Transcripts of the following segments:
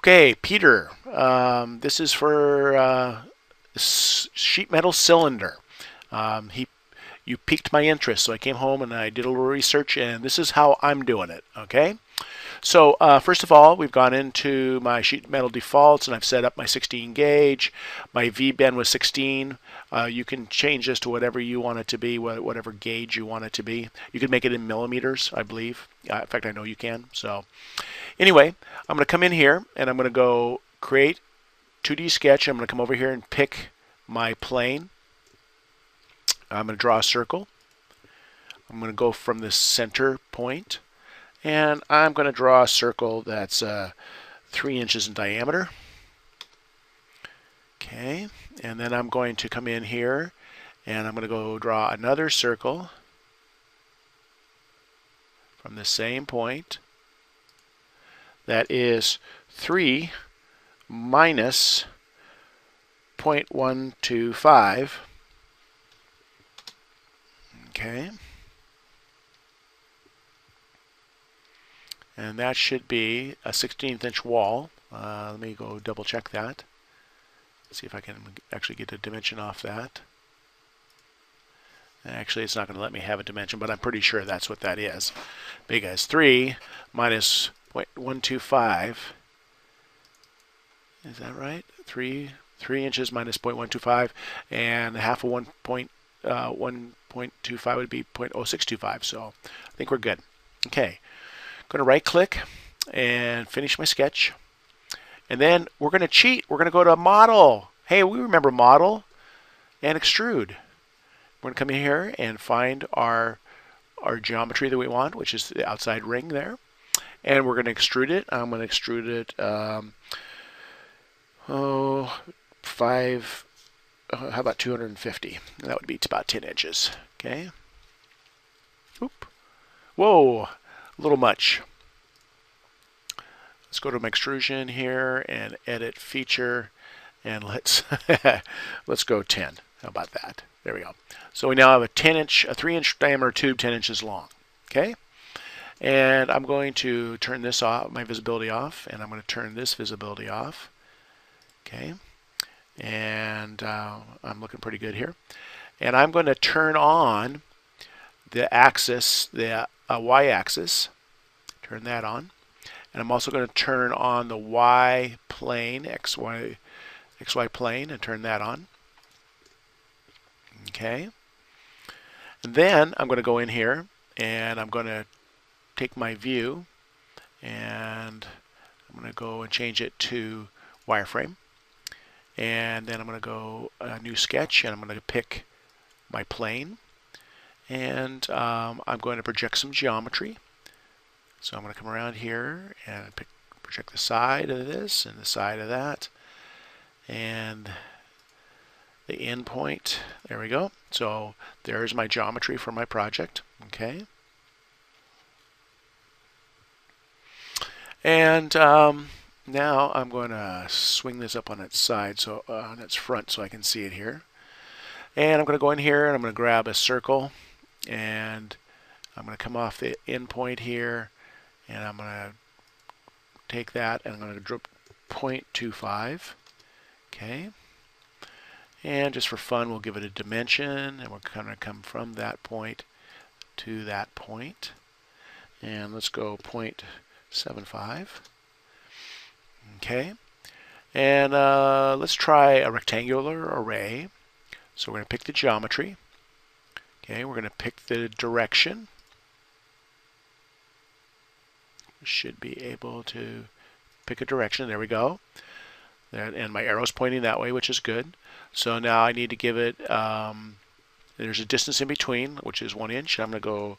Okay, Peter, this is for sheet metal cylinder. He, you piqued my interest, so I came home and I did a little research, and this is how I'm doing it. Okay, so first of all, we've gone into my sheet metal defaults, and I've set up my 16 gauge. My V bend was 16. You can change this to whatever you want it to be, whatever gauge you want it to be. You can make it in millimeters, I believe. In fact, I know you can. So anyway, I'm going to come in here and I'm going to go create 2D sketch. I'm going to come over here and pick my plane. I'm going to draw a circle. I'm going to go from the center point, and I'm going to draw a circle that's 3 inches in diameter. Okay, and then I'm going to come in here and I'm going to go draw another circle from the same point that is 3 minus 0.125. Okay. And that should be a 16th inch wall. Let me go double check that. See if I can actually get a dimension off that. Actually, it's not going to let me have a dimension, but I'm pretty sure that's what that is. Because 3 minus 0.125. Is that right? 3 inches minus 0.125, and half of 1.25 would be 0.0625. So I think we're good. Okay. I'm going to right click and finish my sketch. And then we're going to cheat. We're going to go to model. Hey, we remember model and extrude. We're going to come in here and find our geometry that we want, which is the outside ring there. And we're going to extrude it. I'm going to extrude it how about 250? That would be about 10 inches. Okay. Oop. Whoa, a little much. Let's go to my extrusion here and edit feature, and let's let's go 10. How about that? There we go. So we now have a 3-inch diameter tube, 10 inches long. Okay, and I'm going to turn this off, my visibility off, and I'm going to turn this visibility off. Okay, and I'm looking pretty good here. And I'm going to turn on the axis, the y-axis. Turn that on. And I'm also going to turn on the y plane, xy plane, and turn that on. Okay. And then I'm going to go in here and I'm going to take my view and I'm going to go and change it to wireframe. And then I'm going to go a new sketch and I'm going to pick my plane. And I'm going to project some geometry. So I'm going to come around here and project the side of this and the side of that and the end point. There we go. So there's my geometry for my project. Okay. And now I'm going to swing this up on its side, so on its front, so I can see it here. And I'm going to go in here and I'm going to grab a circle and I'm going to come off the end point here. And I'm going to take that and I'm going to drop 0.25. Okay. And just for fun, we'll give it a dimension. And we're going to come from that point to that point. And let's go 0.75. Okay. And let's try a rectangular array. So we're going to pick the geometry. Okay. We're going to pick the direction. Should be able to pick a direction. There we go. And my arrow's pointing that way, which is good. So now I need to give it, there's a distance in between, which is 1 inch. I'm going to go,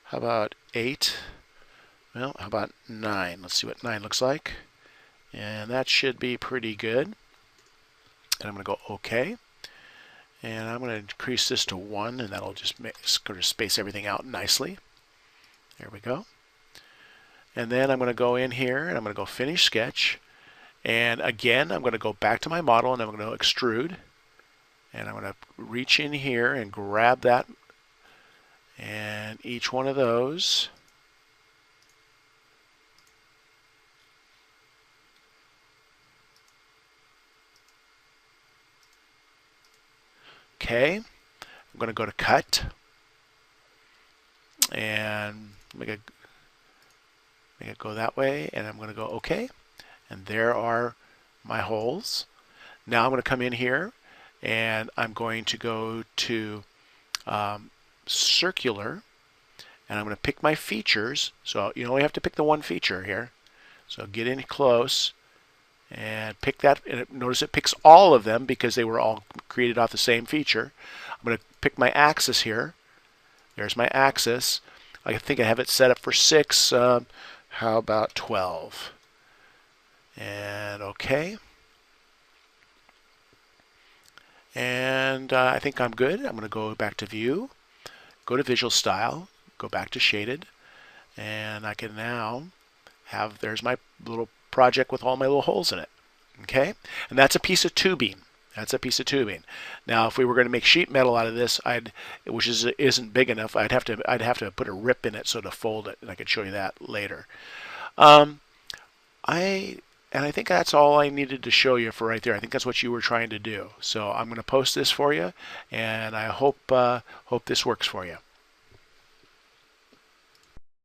how about 8? Well, how about 9? Let's see what 9 looks like. And that should be pretty good. And I'm going to go OK. And I'm going to increase this to 1, and that'll just sort of space everything out nicely. There we go. And then I'm going to go in here and I'm going to go finish sketch. And again, I'm going to go back to my model and I'm going to extrude. And I'm going to reach in here and grab that. And each one of those Okay. I'm going to go to cut and make it go that way, and I'm going to go OK. And there are my holes. Now I'm going to come in here and I'm going to go to circular, and I'm going to pick my features. So you only have to pick the one feature here. So get in close and pick that. And notice it picks all of them because they were all created off the same feature. I'm going to pick my axis here. There's my axis. I think I have it set up for 6. How about 12? And OK. And I think I'm good. I'm going to go back to View, go to Visual Style, go back to Shaded, and I can now have, there's my little project with all my little holes in it. Okay, and that's a piece of tubing. That's a piece of tubing. Now, if we were going to make sheet metal out of this, which isn't big enough, I'd have to put a rip in it so to fold it, and I could show you that later. I think that's all I needed to show you for right there. I think that's what you were trying to do. So I'm going to post this for you, and I hope this works for you.